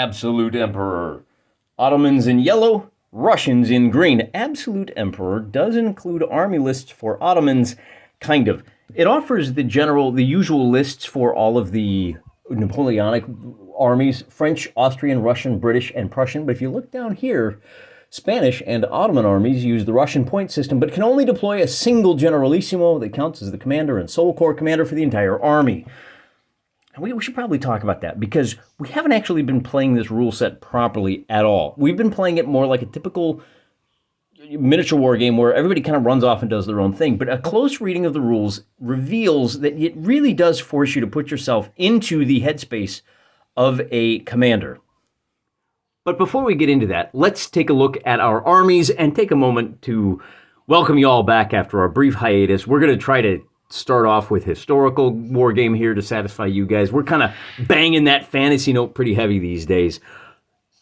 Absolute Emperor. Ottomans in yellow, Russians in green. Absolute Emperor does include army lists for Ottomans, kind of. It offers the usual lists for all of the Napoleonic armies, French, Austrian, Russian, British, and Prussian. But if you look down here, Spanish and Ottoman armies use the Russian point system, but can only deploy a single generalissimo that counts as the commander and sole corps commander for the entire army. And we should probably talk about that, because we haven't actually been playing this rule set properly at all. We've been playing it more like a typical miniature war game where everybody kind of runs off and does their own thing. But a close reading of the rules reveals that it really does force you to put yourself into the headspace of a commander. But before we get into that, let's take a look at our armies and take a moment to welcome you all back after our brief hiatus. We're going to try to start off with historical war game here to satisfy you guys. We're kind of banging that fantasy note pretty heavy these days.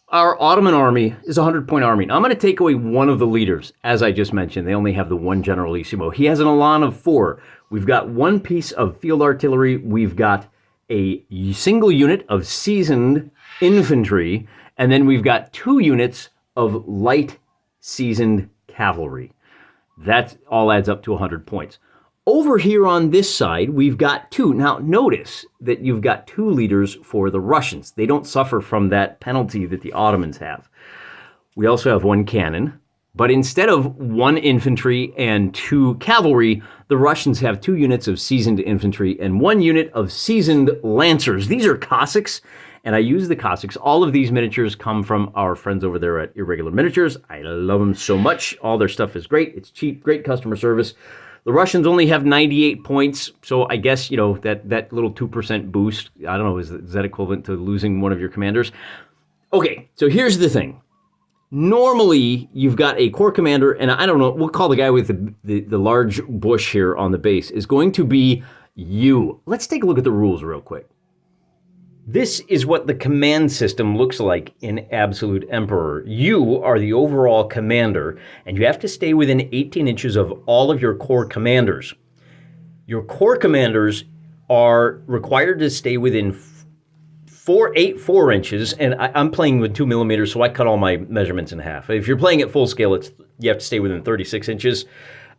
Our Ottoman army is a 100-point army. Now, I'm going to take away one of the leaders. As I just mentioned, they only have the one generalissimo. He has an elan of 4. We've got one piece of field artillery. We've got a single unit of seasoned infantry. And then we've got 2 units of light seasoned cavalry. That all adds up to 100 points. Over here on this side, we've got 2. Now, notice that you've got 2 leaders for the Russians. They don't suffer from that penalty that the Ottomans have. We also have 1 cannon, but instead of 1 infantry and 2 cavalry, the Russians have 2 units of seasoned infantry and 1 unit of seasoned lancers. These are Cossacks, and I use the Cossacks. All of these miniatures come from our friends over there at Irregular Miniatures. I love them so much. All their stuff is great. It's cheap, great customer service. The Russians only have 98 points, so I guess, that little 2% boost, I don't know, is that equivalent to losing one of your commanders? Okay, so here's the thing. Normally, you've got a corps commander, and I don't know, we'll call the guy with the large bush here on the base, is going to be you. Let's take a look at the rules real quick. This is what the command system looks like in Absolute Emperor. You are the overall commander, and you have to stay within 18 inches of all of your corps commanders. Your corps commanders are required to stay within 4 inches, and I'm playing with 2 millimeters, so I cut all my measurements in half. If you're playing at full scale, you have to stay within 36 inches.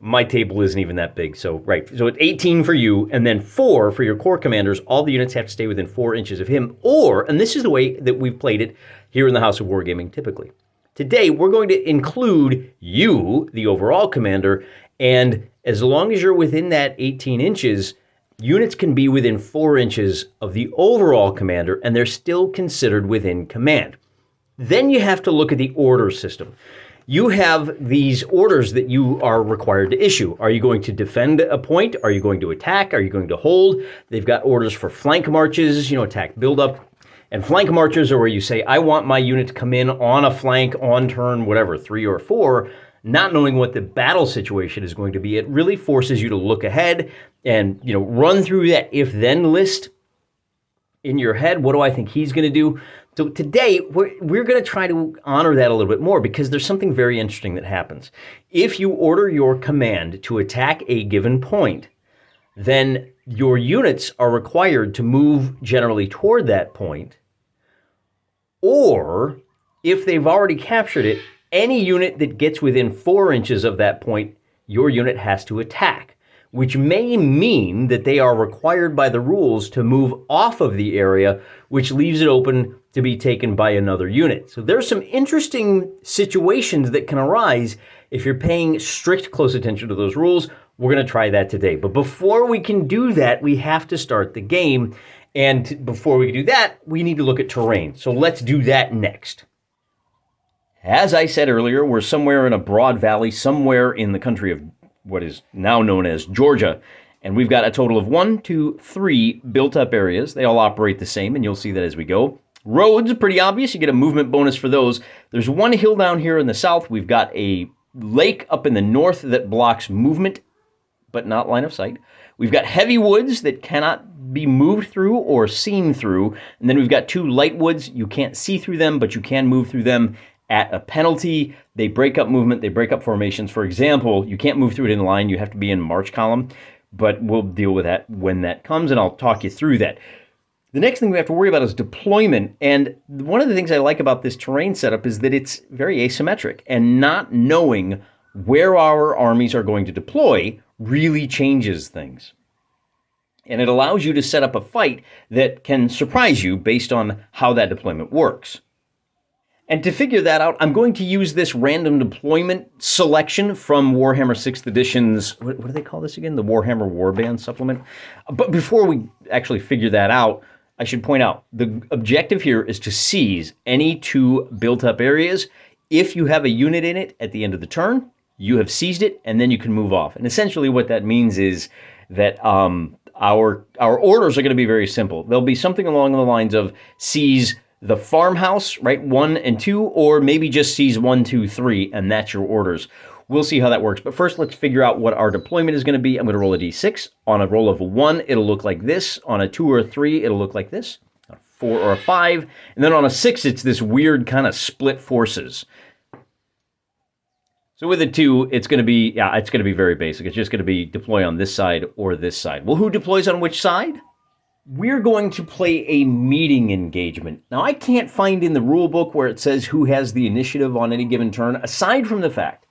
My table isn't even that big, so it's 18 for you, and then 4 for your corps commanders. All the units have to stay within 4 inches of him, and this is the way that we've played it here in the House of Wargaming typically. Today, we're going to include you, the overall commander, and as long as you're within that 18 inches, units can be within 4 inches of the overall commander, and they're still considered within command. Then you have to look at the order system. You have these orders that you are required to issue. Are you going to defend a point? Are you going to attack? Are you going to hold? They've got orders for flank marches, attack buildup. And flank marches are where you say, I want my unit to come in on a flank, on turn, whatever, 3 or 4, not knowing what the battle situation is going to be. It really forces you to look ahead and, run through that if-then list in your head. What do I think he's going to do? So today, we're going to try to honor that a little bit more, because there's something very interesting that happens. If you order your command to attack a given point, then your units are required to move generally toward that point. Or, if they've already captured it, any unit that gets within 4 inches of that point, your unit has to attack, which may mean that they are required by the rules to move off of the area, which leaves it open to be taken by another unit. So there's some interesting situations that can arise if you're paying strict close attention to those rules. We're going to try that today. But before we can do that, we have to start the game. And before we do that, we need to look at terrain. So let's do that next. As I said earlier, we're somewhere in a broad valley, somewhere in the country of what is now known as Georgia. And we've got a total of 1, 2, 3 built-up areas. They all operate the same, and you'll see that as we go. Roads, pretty obvious. You get a movement bonus for those. There's one hill down here in the south. We've got a lake up in the north that blocks movement, but not line of sight. We've got heavy woods that cannot be moved through or seen through. And then we've got 2 light woods. You can't see through them, but you can move through them at a penalty. They break up movement. They break up formations. For example, you can't move through it in line. You have to be in march column. But we'll deal with that when that comes, and I'll talk you through that. The next thing we have to worry about is deployment. And one of the things I like about this terrain setup is that it's very asymmetric, and not knowing where our armies are going to deploy really changes things. And it allows you to set up a fight that can surprise you based on how that deployment works. And to figure that out, I'm going to use this random deployment selection from Warhammer 6th Edition's, what do they call this again? The Warhammer Warband supplement. But before we actually figure that out, I should point out, the objective here is to seize any 2 built-up areas. If you have a unit in it at the end of the turn, you have seized it, and then you can move off. And essentially what that means is that our orders are going to be very simple. They'll be something along the lines of seize the farmhouse, right, 1 and 2, or maybe just seize 1, 2, 3, and that's your orders. We'll see how that works. But first, let's figure out what our deployment is going to be. I'm going to roll a d6. On a roll of a 1, it'll look like this. On a 2 or a 3, it'll look like this. On a 4 or a 5. And then on a 6, it's this weird kind of split forces. So with a 2, it's going to be, it's going to be very basic. It's just going to be deploy on this side or this side. Well, who deploys on which side? We're going to play a meeting engagement. Now, I can't find in the rule book where it says who has the initiative on any given turn, aside from the fact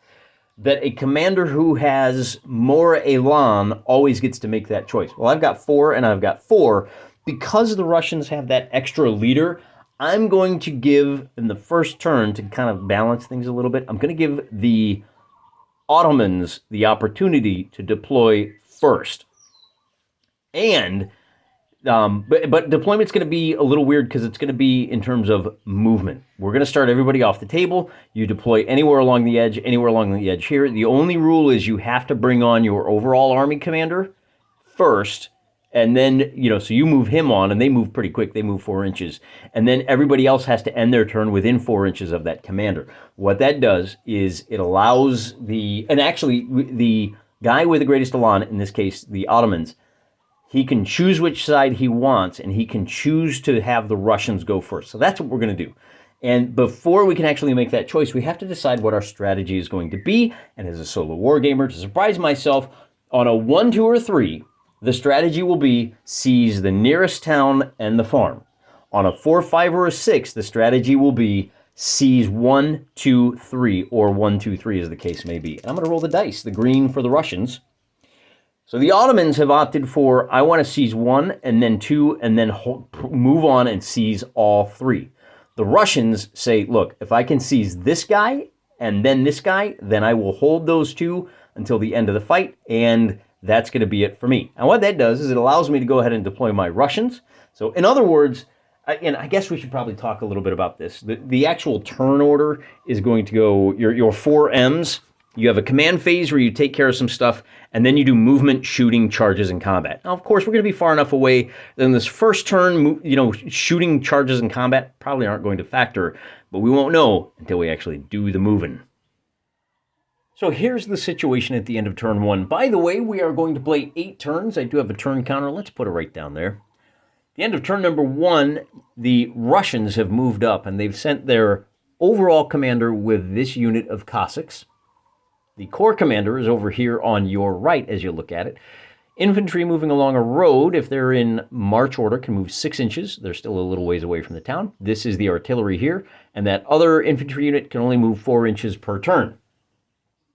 that a commander who has more elan always gets to make that choice. Well, I've got 4 and I've got 4. Because the Russians have that extra leader, I'm going to give, in the first turn, to kind of balance things a little bit, I'm going to give the Ottomans the opportunity to deploy first. And but deployment's going to be a little weird because it's going to be in terms of movement. We're going to start everybody off the table. You deploy anywhere along the edge here. The only rule is you have to bring on your overall army commander first, and then, so you move him on, and they move pretty quick. They move 4 inches. And then everybody else has to end their turn within 4 inches of that commander. What that does is it allows the guy with the greatest elan, in this case, the Ottomans, he can choose which side he wants, and he can choose to have the Russians go first. So that's what we're going to do. And before we can actually make that choice, we have to decide what our strategy is going to be. And as a solo wargamer, to surprise myself, on a 1, 2, or 3, the strategy will be seize the nearest town and the farm. On a 4, 5, or a 6, the strategy will be seize 1, 2, 3, or 1, 2, 3 as the case may be. And I'm going to roll the dice, the green for the Russians. So the Ottomans have opted for, I want to seize 1 and then 2 and then move on and seize all 3. The Russians say, look, if I can seize this guy and then this guy, then I will hold those 2 until the end of the fight, and that's going to be it for me. And what that does is it allows me to go ahead and deploy my Russians. So in other words, and I guess we should probably talk a little bit about this. The actual turn order is going to go, your 4 M's. You have a command phase where you take care of some stuff, and then you do movement, shooting, charges, and combat. Now, of course, we're going to be far enough away that in this first turn, shooting, charges, and combat probably aren't going to factor, but we won't know until we actually do the moving. So here's the situation at the end of turn 1. By the way, we are going to play 8 turns. I do have a turn counter. Let's put it right down there. At the end of turn number 1, the Russians have moved up, and they've sent their overall commander with this unit of Cossacks. The corps commander is over here on your right as you look at it. Infantry moving along a road, if they're in march order, can move 6 inches. They're still a little ways away from the town. This is the artillery here, and that other infantry unit can only move 4 inches per turn.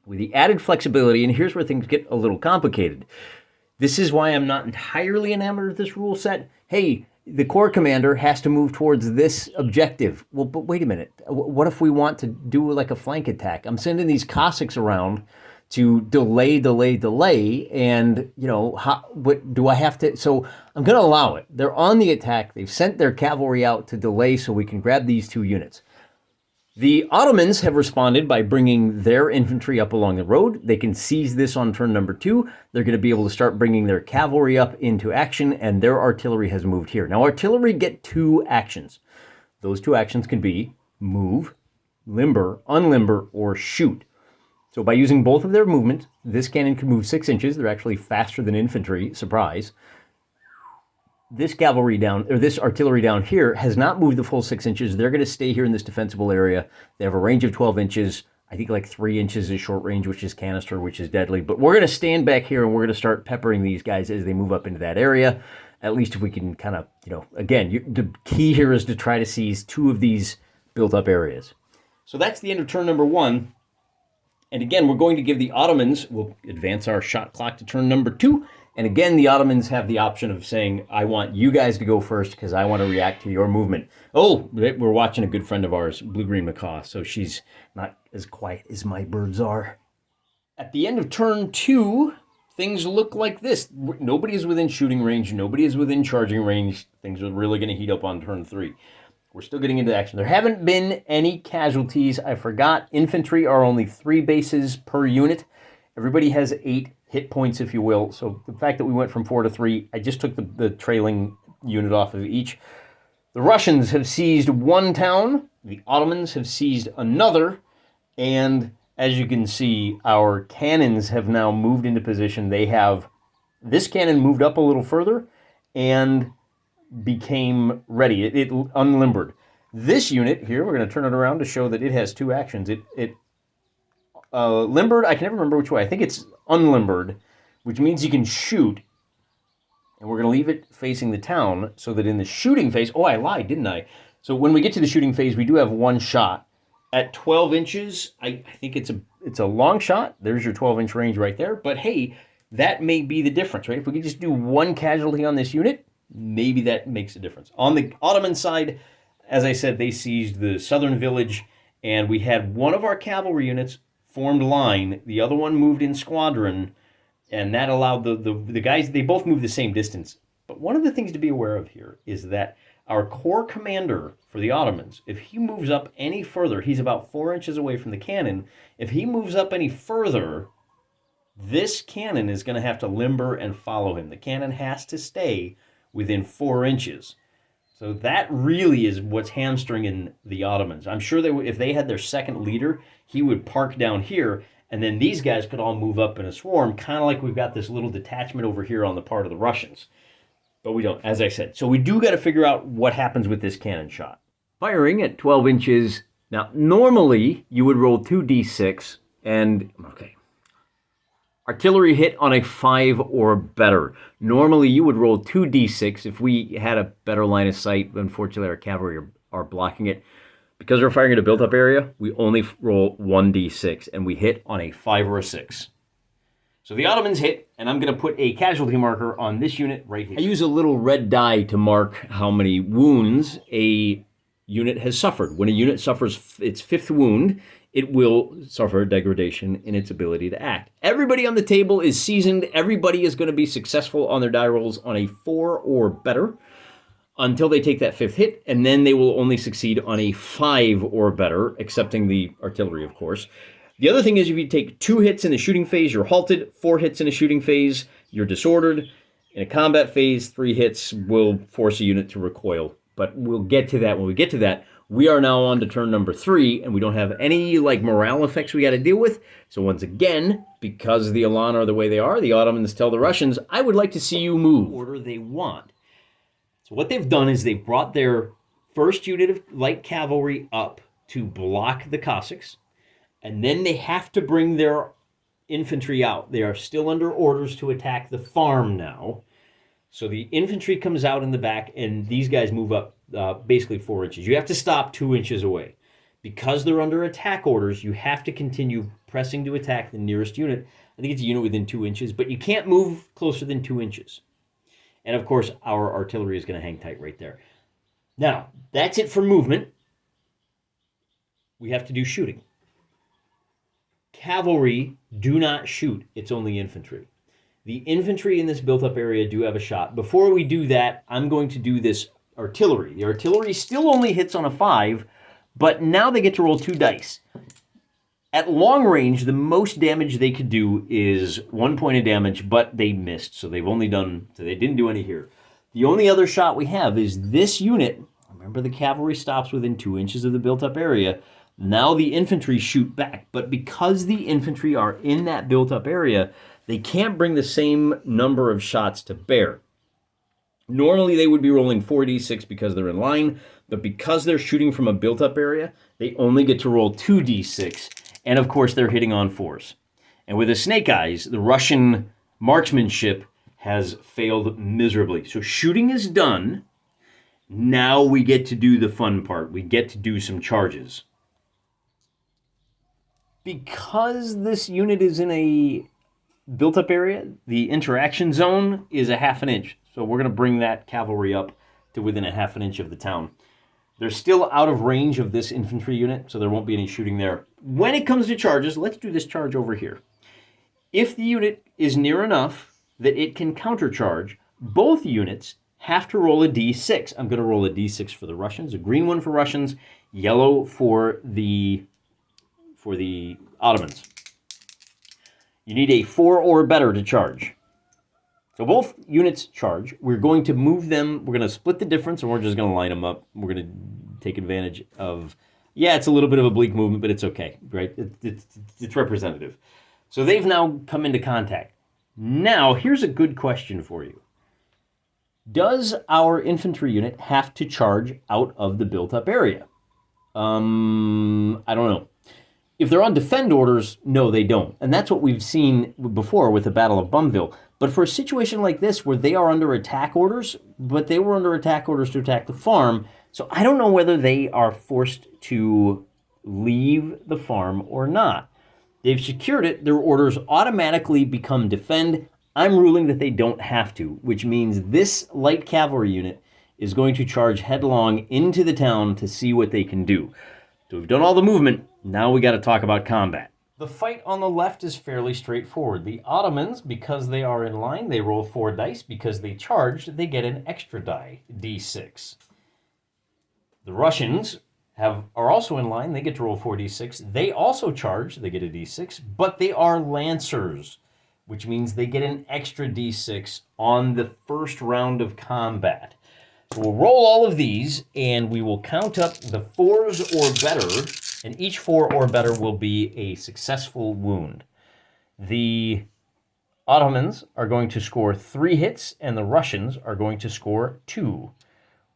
With the added flexibility, and here's where things get a little complicated. This is why I'm not entirely enamored of this rule set. Hey, the corps commander has to move towards this objective. Well, but wait a minute. What if we want to do like a flank attack? I'm sending these Cossacks around to delay, and, what do I have to? So I'm going to allow it. They're on the attack. They've sent their cavalry out to delay so we can grab these 2 units. The Ottomans have responded by bringing their infantry up along the road. They can seize this on turn number 2. They're going to be able to start bringing their cavalry up into action, and their artillery has moved here. Now, artillery get 2 actions. Those 2 actions can be move, limber, unlimber, or shoot. So by using both of their movement, this cannon can move 6 inches. They're actually faster than infantry. Surprise. This cavalry down, or this artillery down here, has not moved the full 6 inches. They're going to stay here in this defensible area. They have a range of 12 inches. I think like 3 inches is short range, which is canister, which is deadly. But we're going to stand back here, and we're going to start peppering these guys as they move up into that area. at least if we can kind of, again, the key here is to try to seize 2 of these built-up areas. So that's the end of turn number 1. And again, we're going to give the Ottomans, we'll advance our shot clock to turn number 2. And again, the Ottomans have the option of saying, I want you guys to go first because I want to react to your movement. Oh, we're watching a good friend of ours, Blue-Green Macaw, so she's not as quiet as my birds are. At the end of turn 2, things look like this. Nobody is within shooting range. Nobody is within charging range. Things are really going to heat up on turn 3. We're still getting into action. There haven't been any casualties. I forgot, infantry are only 3 bases per unit. Everybody has 8 hit points, if you will. So the fact that we went from 4 to 3, I just took the trailing unit off of each. The Russians have seized 1 town. The Ottomans have seized another. And as you can see, our cannons have now moved into position. They have, this cannon moved up a little further and became ready. It unlimbered. This unit here, we're going to turn it around to show that it has 2 actions. It limbered, I can never remember which way. I think it's unlimbered, which means you can shoot. And we're going to leave it facing the town so that in the shooting phase, oh, I lied, didn't I? So when we get to the shooting phase, we do have 1 shot. At 12 inches, I think it's a long shot. There's your 12-inch range right there. But hey, that may be the difference, right? If we could just do 1 casualty on this unit, maybe that makes a difference. On the Ottoman side, as I said, they seized the southern village, and we had one of our cavalry units formed line. The other one moved in squadron, and that allowed the guys, they both moved the same distance. But one of the things to be aware of here is that our corps commander for the Ottomans, if he moves up any further, he's about 4 inches away from the cannon. If he moves up any further, this cannon is going to have to limber and follow him. The cannon has to stay within 4 inches. So that really is what's hamstringing the Ottomans. I'm sure if they had their second leader, he would park down here, and then these guys could all move up in a swarm, kind of like we've got this little detachment over here on the part of the Russians. But we don't, as I said. So we do got to figure out what happens with this cannon shot. Firing at 12 inches. Now, normally you would roll 2d6 and, okay. Artillery hit on a 5 or better. Normally you would roll 2d6 if we had a better line of sight. Unfortunately, our cavalry are blocking it. Because we're firing at a built-up area, we only roll 1d6, and we hit on a 5 or a 6. So the Ottomans hit, and I'm going to put a casualty marker on this unit right here. I use a little red die to mark how many wounds a unit has suffered. When a unit suffers its 5th wound, it will suffer degradation in its ability to act. Everybody on the table is seasoned. Everybody is going to be successful on their die rolls on a 4 or better until they take that 5th hit, and then they will only succeed on a 5 or better, excepting the artillery, of course. The other thing is if you take 2 hits in the shooting phase, you're halted. 4 hits in a shooting phase, you're disordered. In a combat phase, 3 hits will force a unit to recoil. But we'll get to that when we get to that. We are now on to turn number 3, and we don't have any morale effects we got to deal with. So once again, because the Elan are the way they are, the Ottomans tell the Russians, I would like to see you move. Order they want. So what they've done is they've brought their first unit of light cavalry up to block the Cossacks. And then they have to bring their infantry out. They are still under orders to attack the farm now. So the infantry comes out in the back, and these guys move up basically 4 inches. You have to stop 2 inches away. Because they're under attack orders, you have to continue pressing to attack the nearest unit. I think it's a unit within 2 inches, but you can't move closer than 2 inches. And of course, our artillery is going to hang tight right there. Now, that's it for movement. We have to do shooting. Cavalry do not shoot. It's only infantry. The infantry in this built-up area do have a shot. Before we do that, I'm going to do this artillery. The artillery still only hits on a 5, but now they get to roll 2 dice. At long range, the most damage they could do is 1 point of damage, but they missed, so they didn't do any here. The only other shot we have is this unit. Remember, the cavalry stops within 2 inches of the built-up area. Now the infantry shoot back, but because the infantry are in that built-up area, they can't bring the same number of shots to bear. Normally they would be rolling 4d6 because they're in line, but because they're shooting from a built-up area, they only get to roll 2d6, and of course they're hitting on 4s. And with the snake eyes, the Russian marksmanship has failed miserably. So shooting is done. Now we get to do the fun part. We get to do some charges. Because this unit is in a built-up area, the interaction zone is a half an inch. So we're going to bring that cavalry up to within a half an inch of the town. They're still out of range of this infantry unit, so there won't be any shooting there. When it comes to charges, let's do this charge over here. If the unit is near enough that it can countercharge, both units have to roll a d6. I'm going to roll a d6 for the Russians, a green one for Russians, yellow for the Ottomans. You need a 4 or better to charge. So both units charge. We're going to move them. We're going to split the difference, and we're just going to line them up. We're going to take advantage of, yeah, it's a little bit of a bleak movement, but it's okay, right? It's representative. So they've now come into contact. Now, here's a good question for you. Does our infantry unit have to charge out of the built-up area? I don't know. If they're on defend orders, no, they don't. And that's what we've seen before with the Battle of Bumville. But for a situation like this where they are under attack orders, but they were under attack orders to attack the farm, so I don't know whether they are forced to leave the farm or not. They've secured it. Their orders automatically become defend. I'm ruling that they don't have to, which means this light cavalry unit is going to charge headlong into the town to see what they can do. So we've done all the movement. Now we got to talk about combat. The fight on the left is fairly straightforward. The Ottomans, because they are in line, they roll 4 dice. Because they charged, they get an extra die, d6. The Russians are also in line. They get to roll 4d6. They also charge. They get a d6. But they are lancers, which means they get an extra d6 on the first round of combat. So we'll roll all of these, and we will count up the 4s or better, and each 4 or better will be a successful wound. The Ottomans are going to score 3 hits, and the Russians are going to score 2.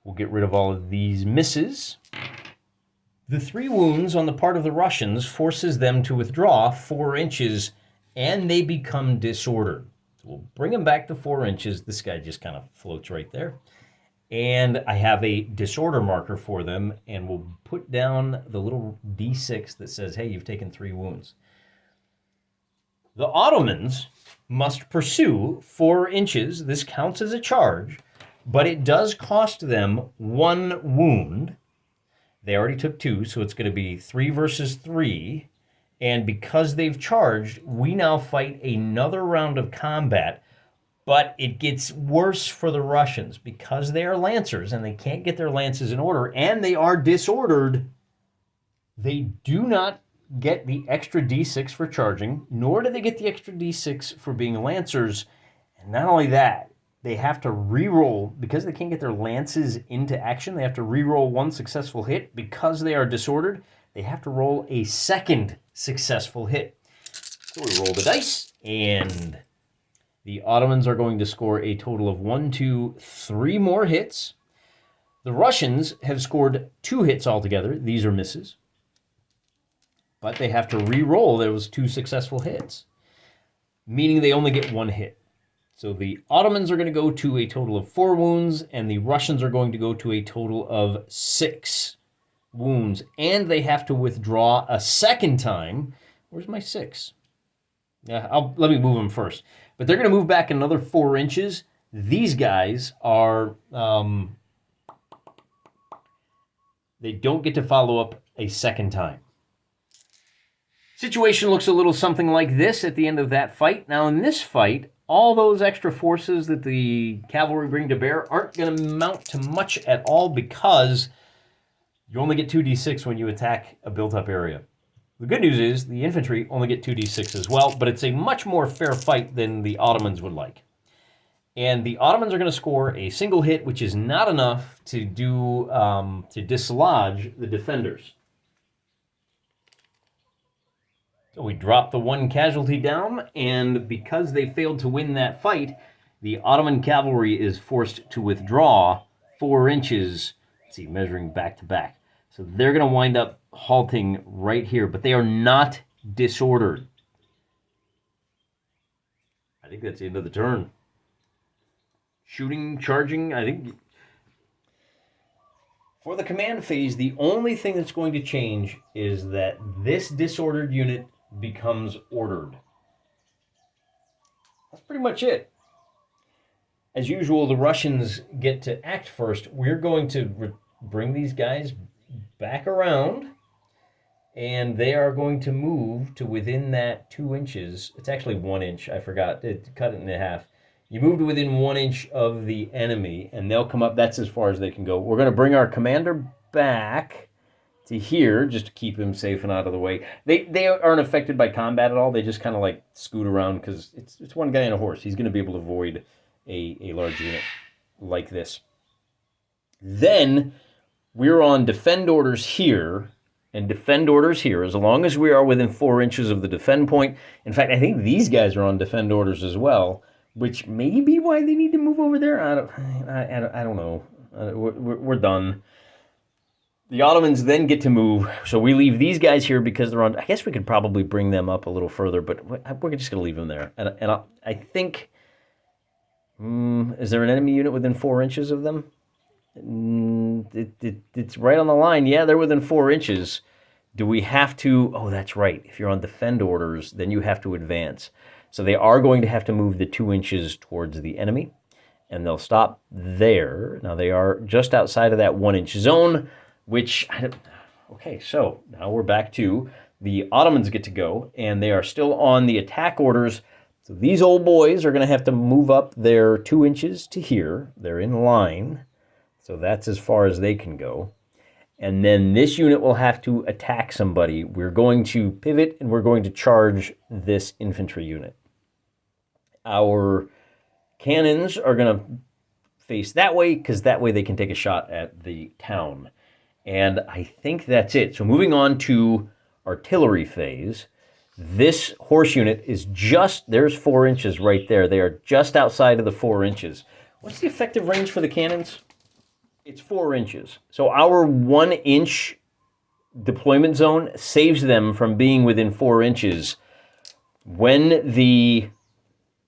We'll get rid of all of these misses. The 3 wounds on the part of the Russians forces them to withdraw 4 inches, and they become disordered. So we'll bring them back to 4 inches. This guy just kind of floats right there. And I have a disorder marker for them, and we'll put down the little D6 that says, hey, you've taken 3 wounds. The Ottomans must pursue 4 inches. This counts as a charge, but it does cost them 1 wound. They already took 2, so it's going to be 3 versus 3. And because they've charged, we now fight another round of combat. But it gets worse for the Russians because they are lancers and they can't get their lances in order and they are disordered. They do not get the extra d6 for charging, nor do they get the extra d6 for being lancers. And not only that, they have to re-roll, because they can't get their lances into action, they have to re-roll 1 successful hit. Because they are disordered, they have to roll a second successful hit. So we roll the dice, and the Ottomans are going to score a total of 1, 2, 3 more hits. The Russians have scored 2 hits altogether. These are misses. But they have to re-roll those 2 successful hits, meaning they only get 1 hit. So the Ottomans are going to go to a total of 4 wounds, and the Russians are going to go to a total of 6 wounds. And they have to withdraw a second time. Where's my 6? Yeah, let me move them first. But they're going to move back another 4 inches. These guys are, they don't get to follow up a second time. Situation looks a little something like this at the end of that fight. Now in this fight, all those extra forces that the cavalry bring to bear aren't going to amount to much at all because you only get 2d6 when you attack a built-up area. The good news is the infantry only get 2d6 as well, but it's a much more fair fight than the Ottomans would like. And the Ottomans are going to score a single hit, which is not enough to to dislodge the defenders. So we drop the 1 casualty down, and because they failed to win that fight, the Ottoman cavalry is forced to withdraw 4 inches. Let's see, measuring back to back. So they're going to wind up halting right here, but they are not disordered. I think that's the end of the turn. shooting, charging. I think for the command phase, the only thing that's going to change is that this disordered unit becomes ordered. That's pretty much it. As usual, the Russians get to act first. We're going to bring these guys back around, and they are going to move to within that 2 inches. It's actually 1 inch. I forgot. Cut it in half. You move to within 1 inch of the enemy, and they'll come up. That's as far as they can go. We're going to bring our commander back to here just to keep him safe and out of the way. They aren't affected by combat at all. They just kind of like scoot around because it's one guy on a horse. He's going to be able to avoid a large unit like this. Then we're on defend orders here and defend orders here, as long as we are within 4 inches of the defend point. In fact, I think these guys are on defend orders as well, which may be why they need to move over there. I don't know. We're done. The Ottomans then get to move, so we leave these guys here because they're on. I guess we could probably bring them up a little further, but we're just going to leave them there. And I think, is there an enemy unit within 4 inches of them? It's right on the line. Yeah, they're within 4 inches. Do we have to? Oh, that's right. If you're on defend orders, then you have to advance. So they are going to have to move the 2 inches towards the enemy, and they'll stop there. Now they are just outside of that 1 inch zone, which, okay, so now we're back to the Ottomans get to go, and they are still on the attack orders. So these old boys are going to have to move up their 2 inches to here. They're in line. So that's as far as they can go. And then this unit will have to attack somebody. We're going to pivot, and we're going to charge this infantry unit. Our cannons are going to face that way, because that way they can take a shot at the town. And I think that's it. So moving on to artillery phase. This horse unit is just, there's 4 inches right there. They are just outside of the 4 inches. What's the effective range for the cannons? It's 4 inches. So our 1 inch deployment zone saves them from being within 4 inches when the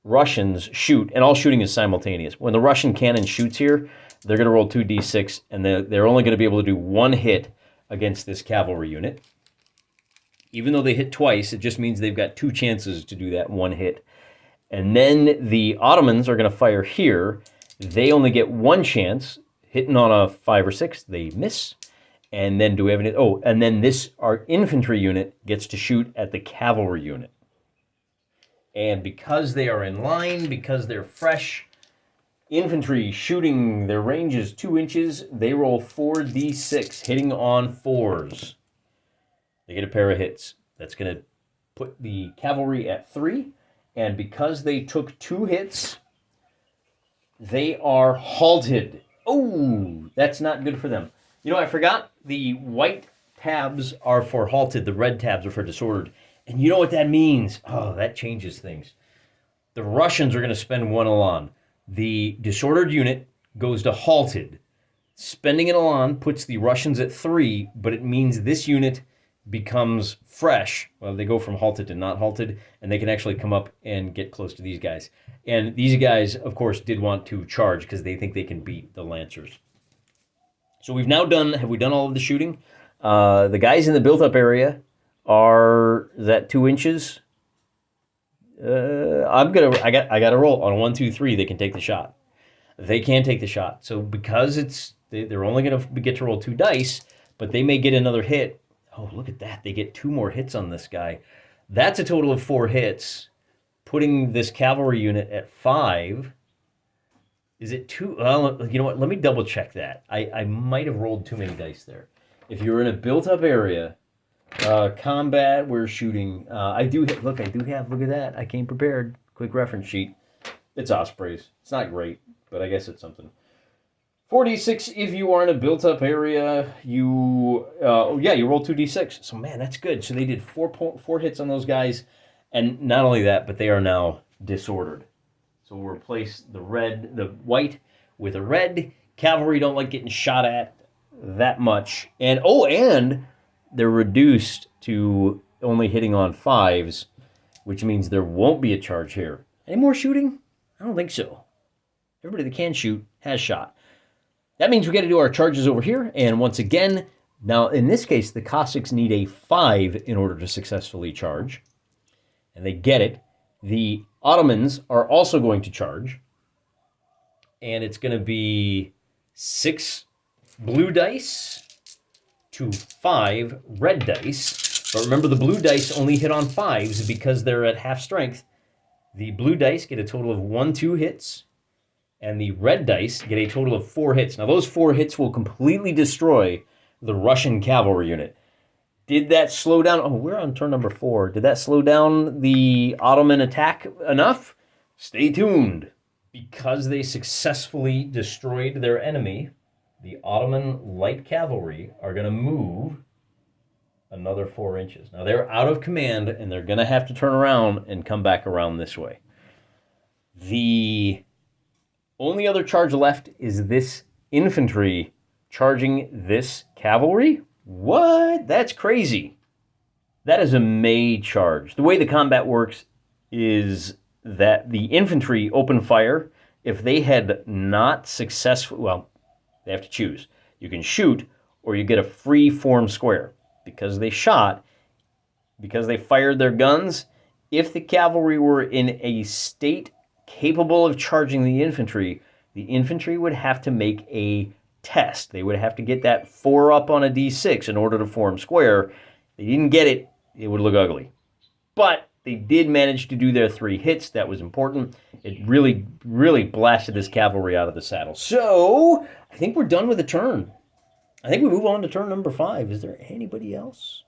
Russians shoot, and all shooting is simultaneous. When the Russian cannon shoots here, they're going to roll 2d6, and they're only going to be able to do 1 hit against this cavalry unit. Even though they hit twice, it just means they've got 2 chances to do that 1 hit. And then the Ottomans are going to fire here. They only get 1 chance. Hitting on a 5 or 6, they miss. And then do we have any? Oh, and then our infantry unit gets to shoot at the cavalry unit. And because they are in line, because they're fresh, infantry shooting, their range is 2 inches. They roll 4d6, hitting on 4s. They get a pair of hits. That's going to put the cavalry at 3. And because they took 2 hits, they are halted. Oh, that's not good for them. You know, I forgot the white tabs are for halted. The red tabs are for disordered. And you know what that means? Oh, that changes things. The Russians are going to spend 1 elan. The disordered unit goes to halted. Spending an elan puts the Russians at 3, but it means this unit becomes fresh. Well, they go from halted to not halted, and they can actually come up and get close to these guys. And these guys, of course, did want to charge because they think they can beat the Lancers. So we've now done, have we done all of the shooting? The guys in the built-up area are, is that 2 inches? I got to roll on a 1, 2, 3. They can take the shot. They can take the shot. So because they're only going to get to roll 2 dice, but they may get another hit. Oh, look at that. They get 2 more hits on this guy. That's a total of 4 hits, putting this cavalry unit at 5. Is it 2? Well, you know what? Let me double check that. I might have rolled too many dice there. If you're in a built-up area, combat, we're shooting. I do have, look at that. I came prepared. Quick reference sheet. It's Ospreys. It's not great, but I guess it's something. 4d6 if you are in a built-up area. You roll 2d6. So, man, that's good. So they did 4 hits on those guys. And not only that, but they are now disordered. So we'll replace the white with a red. Cavalry don't like getting shot at that much. And they're reduced to only hitting on 5s, which means there won't be a charge here. Any more shooting? I don't think so. Everybody that can shoot has shot. That means we got to do our charges over here. And once again, now in this case, the Cossacks need a 5 in order to successfully charge. And they get it. The Ottomans are also going to charge. And it's going to be 6 blue dice to 5 red dice. But remember, the blue dice only hit on 5s because they're at half strength. The blue dice get a total of 1-2 hits, and the red dice get a total of 4 hits. Now, those 4 hits will completely destroy the Russian cavalry unit. Did that slow down? Oh, we're on turn number 4. Did that slow down the Ottoman attack enough? Stay tuned. Because they successfully destroyed their enemy, the Ottoman light cavalry are going to move another 4 inches. Now, they're out of command, and they're going to have to turn around and come back around this way. The only other charge left is this infantry charging this cavalry. What? That's crazy. That is a May charge. The way the combat works is that the infantry open fire. If they had not successfully, well, they have to choose. You can shoot, or you get a free form square. Because they shot, because they fired their guns, if the cavalry were in a state capable of charging the infantry would have to make a test. They would have to get that 4 up on a d6 in order to form square. If they didn't get it, it would look ugly. But they did manage to do their 3 hits. That was important. It really, really blasted this cavalry out of the saddle. So, I think we're done with the turn. I think we move on to turn number 5. Is there anybody else?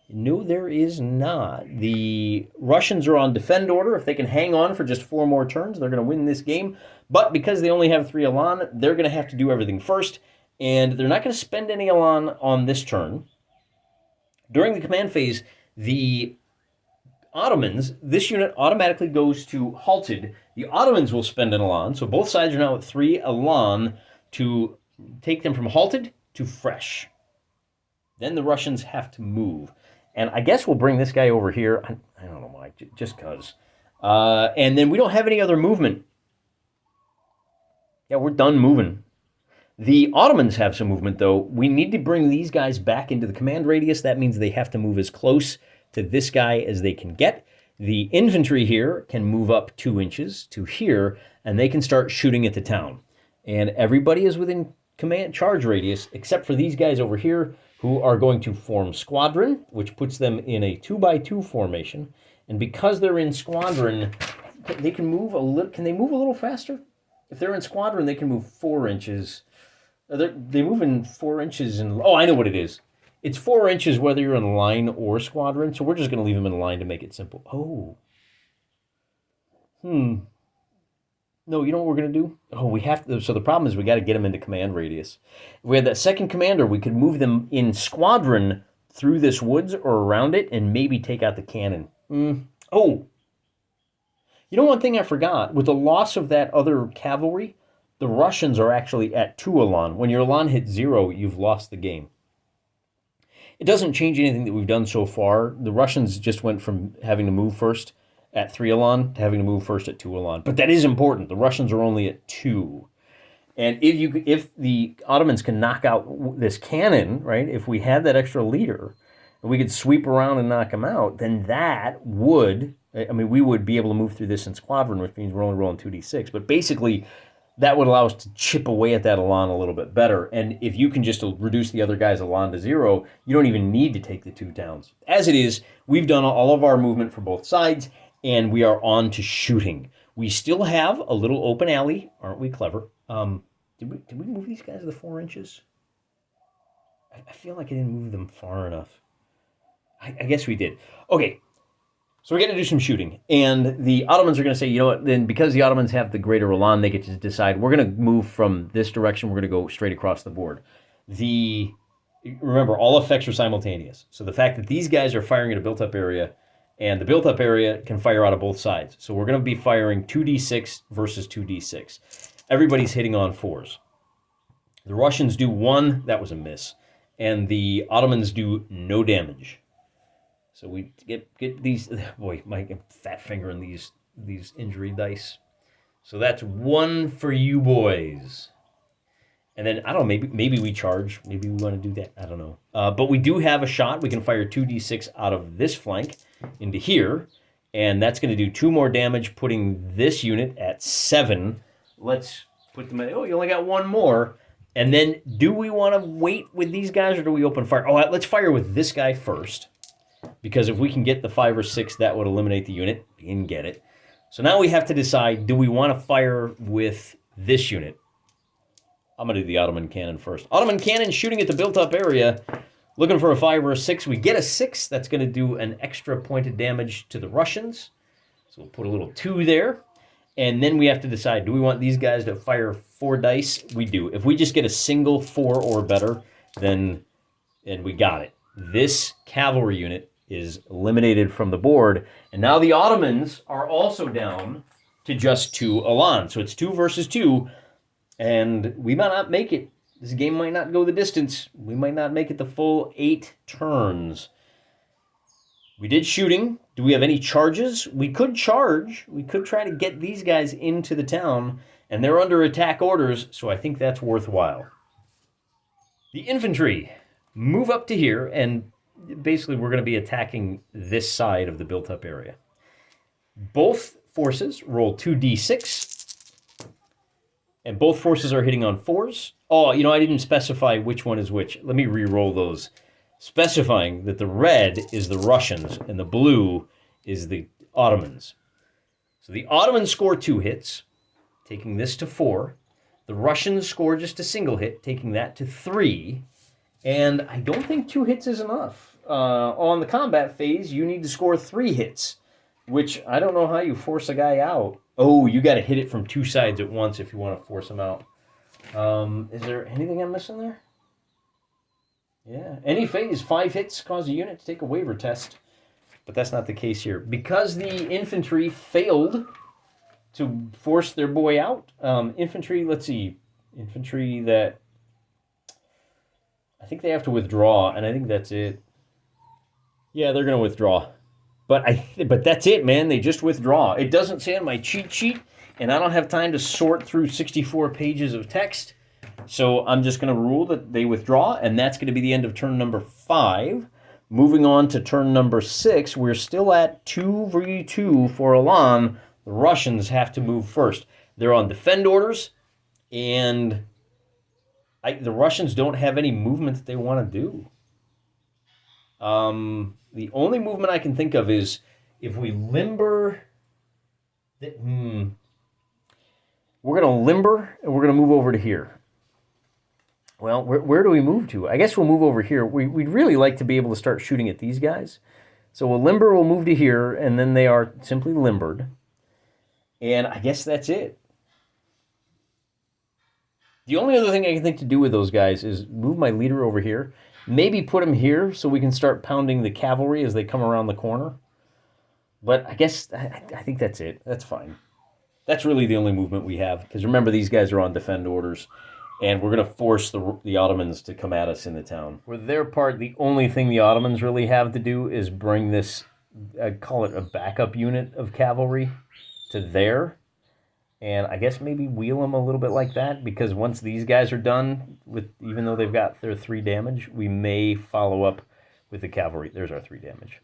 No, there is not. The Russians are on defend order. If they can hang on for just 4 more turns, they're going to win this game. But because they only have 3 elan, they're going to have to do everything first. And they're not going to spend any elan on this turn. During the command phase, the Ottomans, this unit automatically goes to halted. The Ottomans will spend an elan. So both sides are now at 3 elan to take them from halted to fresh. Then the Russians have to move. And I guess we'll bring this guy over here. I don't know why, just because. And then we don't have any other movement. Yeah, we're done moving. The Ottomans have some movement, though. We need to bring these guys back into the command radius. That means they have to move as close to this guy as they can get. The infantry here can move up 2 inches to here, and they can start shooting at the town. And everybody is within command charge radius, except for these guys over here who are going to form squadron, which puts them in a 2x2 formation. And because they're in squadron, they can move a little. Can they move a little faster? If they're in squadron, they can move 4 inches. They move in 4 inches. Oh, I know what it is. It's 4 inches whether you're in line or squadron. So we're just going to leave them in line to make it simple. Oh. No, you know what we're going to do? Oh, we have to. So the problem is we got to get them into command radius. If we had that second commander, we could move them in squadron through this woods or around it and maybe take out the cannon. Oh. You know one thing I forgot? With the loss of that other cavalry, the Russians are actually at 2 elan. When your elan hits 0, you've lost the game. It doesn't change anything that we've done so far. The Russians just went from having to move first at 3 elan to having to move first at 2 elan. But that is important. The Russians are only at 2. And if the Ottomans can knock out this cannon, right, if we had that extra leader, and we could sweep around and knock them out, then that would, we would be able to move through this in squadron, which means we're only rolling 2d6. But basically, that would allow us to chip away at that elan a little bit better. And if you can just reduce the other guy's elan to 0, you don't even need to take the 2 towns. As it is, we've done all of our movement for both sides, and we are on to shooting. We still have a little open alley. Aren't we clever? Did we move these guys to the 4 inches? I feel like I didn't move them far enough. I guess we did. Okay, so we're going to do some shooting. And the Ottomans are going to say, you know what, then because the Ottomans have the greater elan, they get to decide, we're going to move from this direction, we're going to go straight across the board. Remember, all effects are simultaneous. So the fact that these guys are firing at a built-up area, and the built-up area can fire out of both sides. So we're going to be firing 2d6 versus 2d6. Everybody's hitting on 4s. The Russians do 1, that was a miss. And the Ottomans do no damage. So we get these, boy, my fat finger in these injury dice. So that's one for you boys. And then, I don't know, maybe we charge. Maybe we want to do that. I don't know. But we do have a shot. We can fire 2d6 out of this flank into here. And that's going to do 2 more damage, putting this unit at 7. Let's put them at... Oh, you only got 1 more. And then, do we want to wait with these guys, or do we open fire? Oh, let's fire with this guy first. Because if we can get the 5 or 6, that would eliminate the unit. We didn't get it. So now we have to decide, do we want to fire with this unit? I'm going to do the Ottoman cannon first. Ottoman cannon shooting at the built-up area. Looking for a 5 or a 6. We get a 6. That's going to do an extra point of damage to the Russians. So we'll put a little 2 there. And then we have to decide, do we want these guys to fire 4 dice? We do. If we just get a single 4 or better, then we got it. This cavalry unit is eliminated from the board. And now the Ottomans are also down to just 2 Elan. So it's 2 versus 2. And we might not make it. This game might not go the distance. We might not make it the full 8 turns. We did shooting. Do we have any charges? We could charge. We could try to get these guys into the town. And they're under attack orders, so I think that's worthwhile. The infantry move up to here, and basically we're going to be attacking this side of the built-up area. Both forces roll 2d6. And both forces are hitting on 4s. Oh, I didn't specify which one is which. Let me re-roll those. Specifying that the red is the Russians and the blue is the Ottomans. So the Ottomans score 2 hits, taking this to 4. The Russians score just a single hit, taking that to 3. And I don't think 2 hits is enough. On the combat phase, you need to score 3 hits, which I don't know how you force a guy out. Oh, you got to hit it from 2 sides at once if you want to force him out. Is there anything I'm missing there? Yeah. Any phase, 5 hits cause a unit to take a waiver test. But that's not the case here. Because the infantry failed to force their boy out. Infantry, let's see. Infantry that... I think they have to withdraw, and I think that's it. Yeah, they're going to withdraw. But that's it, man. They just withdraw. It doesn't say on my cheat sheet, and I don't have time to sort through 64 pages of text. So I'm just going to rule that they withdraw, and that's going to be the end of turn number 5. Moving on to turn number 6, we're still at 2v2 for Elan. The Russians have to move first. They're on defend orders, and the Russians don't have any movement that they want to do. The only movement I can think of is if we limber... We're going to limber, and we're going to move over to here. Well, where do we move to? I guess we'll move over here. We'd really like to be able to start shooting at these guys. So we'll limber, we'll move to here, and then they are simply limbered. And I guess that's it. The only other thing I can think to do with those guys is move my leader over here. Maybe put him here so we can start pounding the cavalry as they come around the corner. But I guess I think that's it. That's fine. That's really the only movement we have. Because remember, these guys are on defend orders. And we're going to force the Ottomans to come at us in the town. For their part, the only thing the Ottomans really have to do is bring this, I'd call it a backup unit of cavalry, to there. And I guess maybe wheel them a little bit like that, because once these guys are done, even though they've got their 3 damage, we may follow up with the cavalry. There's our 3 damage.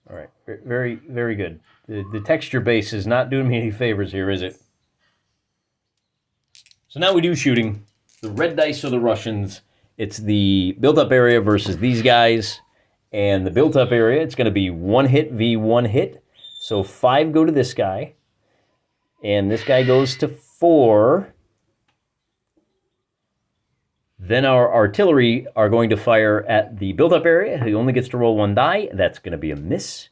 All right, very, very good. The texture base is not doing me any favors here, is it? So now we do shooting. The red dice are the Russians. It's the built-up area versus these guys. And the built-up area, it's going to be 1 hit v 1 hit. So 5 go to this guy. And this guy goes to 4. Then our artillery are going to fire at the built-up area. He only gets to roll 1 die. That's going to be a miss.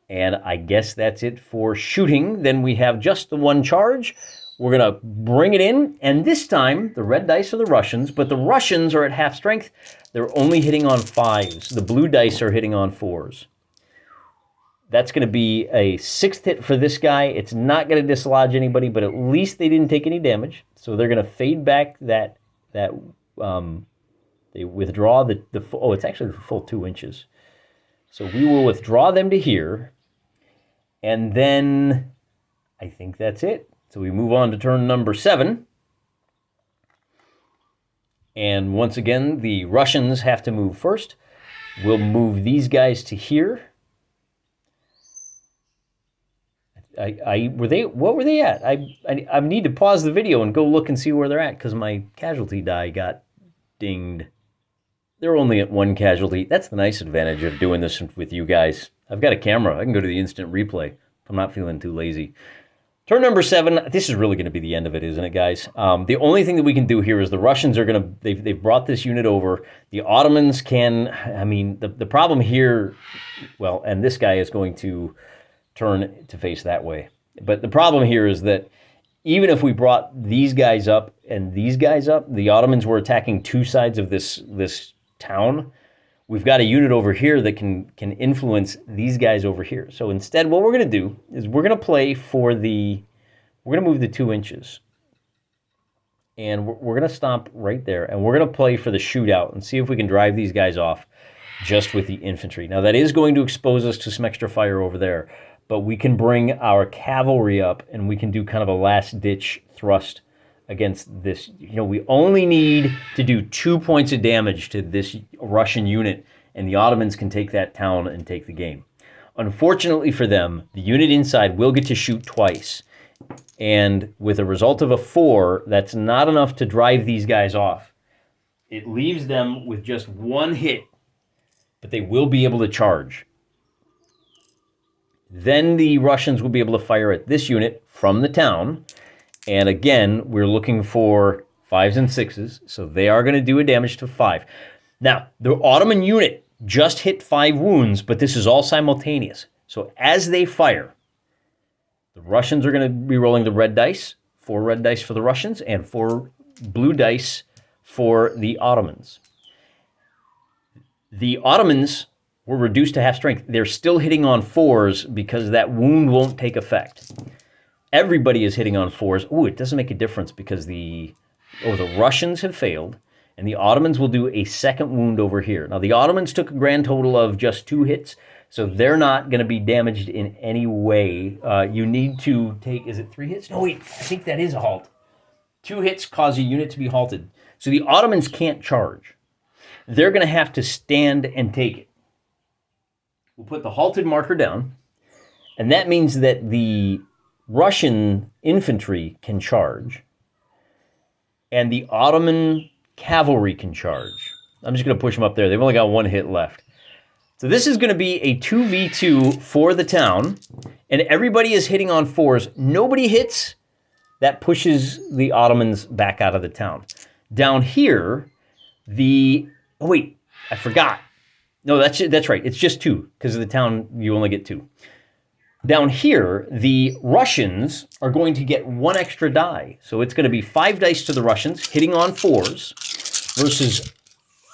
And I guess that's it for shooting. Then we have just the 1 charge. We're going to bring it in. And this time, the red dice are the Russians. But the Russians are at half strength. They're only hitting on 5s. The blue dice are hitting on 4s. That's going to be a 6th hit for this guy. It's not going to dislodge anybody, but at least they didn't take any damage. So they're going to fade back that they withdraw it's actually the full 2 inches. So we will withdraw them to here. And then I think that's it. So we move on to turn number 7. And once again, the Russians have to move first. We'll move these guys to here. What were they at? I need to pause the video and go look and see where they're at because my casualty die got dinged. They're only at 1 casualty. That's the nice advantage of doing this with you guys. I've got a camera. I can go to the instant replay if I'm not feeling too lazy. Turn number 7. This is really going to be the end of it, isn't it, guys? The only thing that we can do here is the Russians are going to... They've brought this unit over. The Ottomans can... I mean, the problem here... Well, and this guy is going to turn to face that way. But the problem here is that even if we brought these guys up and these guys up, the Ottomans were attacking 2 sides of this town. We've got a unit over here that can influence these guys over here. So instead, what we're going to do is we're going to play for the... We're going to move the 2 inches. And we're going to stomp right there. And we're going to play for the shootout and see if we can drive these guys off just with the infantry. Now, that is going to expose us to some extra fire over there. But we can bring our cavalry up and we can do kind of a last-ditch thrust against this. You know, we only need to do 2 points of damage to this Russian unit, and the Ottomans can take that town and take the game. Unfortunately for them, the unit inside will get to shoot twice. And with a result of a 4, that's not enough to drive these guys off. It leaves them with just 1 hit, but they will be able to charge. Then the Russians will be able to fire at this unit from the town. And again, we're looking for 5s and 6s, so they are going to do a damage to 5. Now, the Ottoman unit just hit 5 wounds, but this is all simultaneous. So as they fire, the Russians are going to be rolling the red dice, 4 red dice for the Russians, and 4 blue dice for the Ottomans. The Ottomans were reduced to half strength. They're still hitting on 4s because that wound won't take effect. Everybody is hitting on 4s. Ooh, it doesn't make a difference because the Russians have failed, and the Ottomans will do a 2nd wound over here. Now, the Ottomans took a grand total of just 2 hits, so they're not going to be damaged in any way. You need to take, is it 3 hits? No, wait, I think that is a halt. 2 hits cause a unit to be halted. So the Ottomans can't charge. They're going to have to stand and take it. We'll put the halted marker down, and that means that the Russian infantry can charge, and the Ottoman cavalry can charge. I'm just going to push them up there. They've only got 1 hit left. So this is going to be a 2v2 for the town, and everybody is hitting on 4s. Nobody hits. That pushes the Ottomans back out of the town. Down here, oh wait, I forgot. No, that's right. It's just 2 because of the town. You only get 2. Down here, the Russians are going to get 1 extra die. So it's going to be 5 dice to the Russians hitting on 4s versus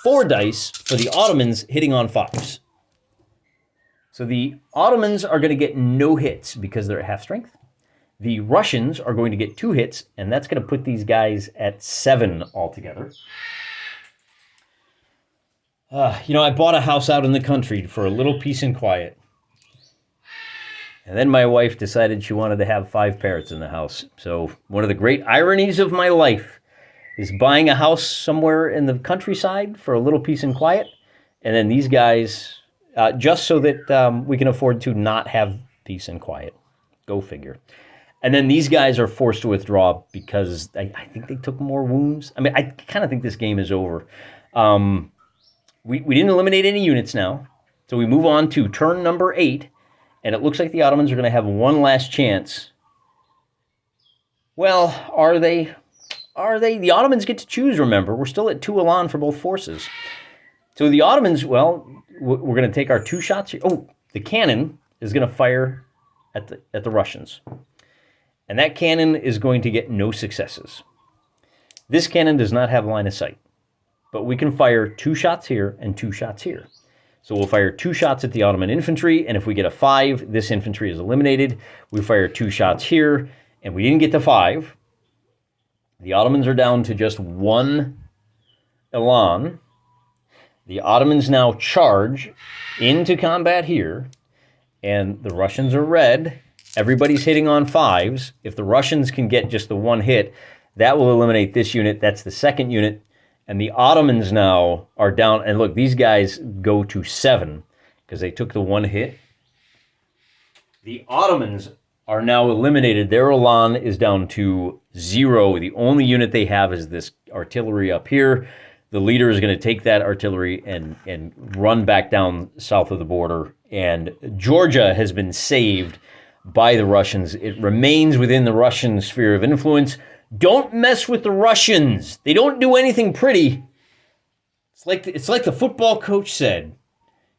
4 dice for the Ottomans hitting on 5s. So the Ottomans are going to get no hits because they're at half strength. The Russians are going to get 2 hits, and that's going to put these guys at 7 altogether. I bought a house out in the country for a little peace and quiet. And then my wife decided she wanted to have 5 parrots in the house. So one of the great ironies of my life is buying a house somewhere in the countryside for a little peace and quiet. And then these guys, just so that we can afford to not have peace and quiet. Go figure. And then these guys are forced to withdraw because I think they took more wounds. I mean, I kind of think this game is over. We didn't eliminate any units now. So we move on to turn number 8. And it looks like the Ottomans are going to have 1 last chance. Well, are they? The Ottomans get to choose, remember. We're still at 2 elan for both forces. So the Ottomans, well, we're going to take our 2 shots here. Oh, the cannon is going to fire at the Russians. And that cannon is going to get no successes. This cannon does not have line of sight. But we can fire 2 shots here and 2 shots here. So we'll fire 2 shots at the Ottoman infantry, and if we get a 5, this infantry is eliminated. We fire 2 shots here, and we didn't get to 5. The Ottomans are down to just 1 elan. The Ottomans now charge into combat here, and the Russians are red. Everybody's hitting on 5s. If the Russians can get just the one hit, that will eliminate this unit. That's the second unit. And the Ottomans now are down. And look, these guys go to 7 because they took the one hit. The Ottomans are now eliminated. Their Elan is down to 0. The only unit they have is this artillery up here. The leader is going to take that artillery and run back down south of the border. And Georgia has been saved by the Russians. It remains within the Russian sphere of influence. Don't mess with the Russians. They don't do anything pretty. It's like the football coach said.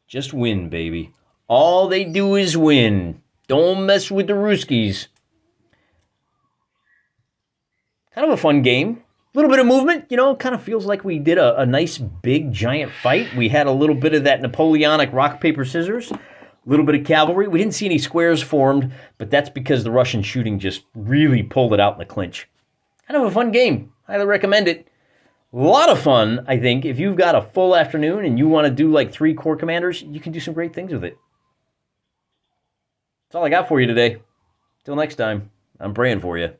Just win, baby. All they do is win. Don't mess with the Ruskies. Kind of a fun game. A little bit of movement, kind of feels like we did a nice, big, giant fight. We had a little bit of that Napoleonic rock, paper, scissors. A little bit of cavalry. We didn't see any squares formed, but that's because the Russian shooting just really pulled it out in the clinch. Kind of a fun game. Highly recommend it. A lot of fun, I think. If you've got a full afternoon and you want to do like 3 Corps commanders, you can do some great things with it. That's all I got for you today. Till next time, I'm praying for you.